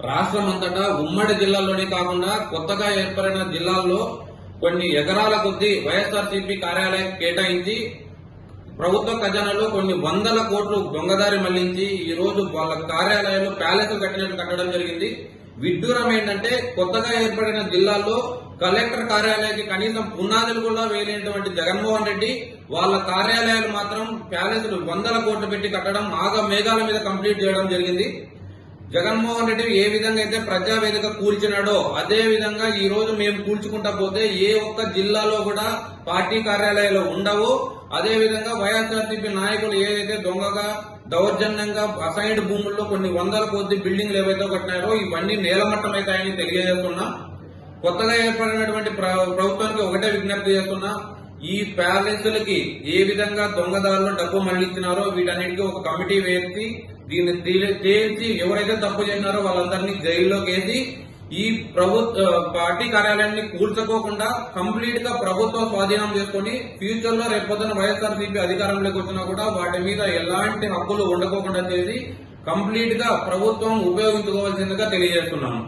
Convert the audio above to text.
రాష్ట్రం అంతటా ఉమ్మడి జిల్లాల్లోనే కాకుండా కొత్తగా ఏర్పడిన జిల్లాల్లో కొన్ని ఎకరాల కొద్దీ వైఎస్ఆర్సీపీ కార్యాలయం కేటాయించి ప్రభుత్వ ఖజానాలో కొన్ని వందల కోట్లు దొంగదారి మళ్లించి ఈ రోజు వాళ్ళ కార్యాలయాలు ప్యాలెస్ కట్టినట్టు కట్టడం జరిగింది. విడ్డూరం ఏంటంటే కొత్తగా ఏర్పడిన జిల్లాల్లో కలెక్టర్ కార్యాలయానికి కనీసం పునాదులు కూడా వేయలేనటువంటి జగన్మోహన్ రెడ్డి వాళ్ళ కార్యాలయాలు మాత్రం ప్యాలెస్లు వందల కోట్లు పెట్టి కట్టడం ఆగ మేఘాల మీద కంప్లీట్ చేయడం జరిగింది. జగన్మోహన్ రెడ్డి ఏ విధంగా అయితే ప్రజావేదిక కూల్చినాడో అదే విధంగా ఈ రోజు మేము కూల్చుకుంటా పోతే ఏ ఒక్క జిల్లాలో కూడా పార్టీ కార్యాలయాలు ఉండవు. అదే విధంగా వైఎస్ఆర్సీపీ నాయకులు ఏదైతే దొంగగా దౌర్జన్యంగా అసైన్డ్ భూముల్లో కొన్ని వందల కొద్ది బిల్డింగ్లు ఏవైతే కట్టినారో ఇవన్నీ నేలమట్టమవుతాయని తెలియజేస్తున్నా. కొత్తగా ఏర్పడినటువంటి ప్రభుత్వానికి ఒకటే విజ్ఞప్తి చేస్తున్నా, ఈ ప్యాలెస్లకి ఏ విధంగా దొంగదారులు డబ్బు మళ్లించినారో వీటన్నిటికీ ఒక కమిటీ వేసి దీన్ని తేల్చి ఎవరైతే తప్పు చేసినారో వాళ్ళందరినీ జైల్లోకి వేసి ఈ ప్రభుత్వ పార్టీ కార్యాలయాన్ని కూల్చుకోకుండా కంప్లీట్ గా ప్రభుత్వం స్వాధీనం చేసుకుని ఫ్యూచర్ లో రేపొద్దున వైఎస్ఆర్సీపీ అధికారంలోకి వచ్చినా కూడా వాటి మీద ఎలాంటి హక్కులు ఉండకోకుండా చేసి కంప్లీట్ గా ప్రభుత్వం ఉపయోగించుకోవాల్సిందిగా తెలియజేస్తున్నాము.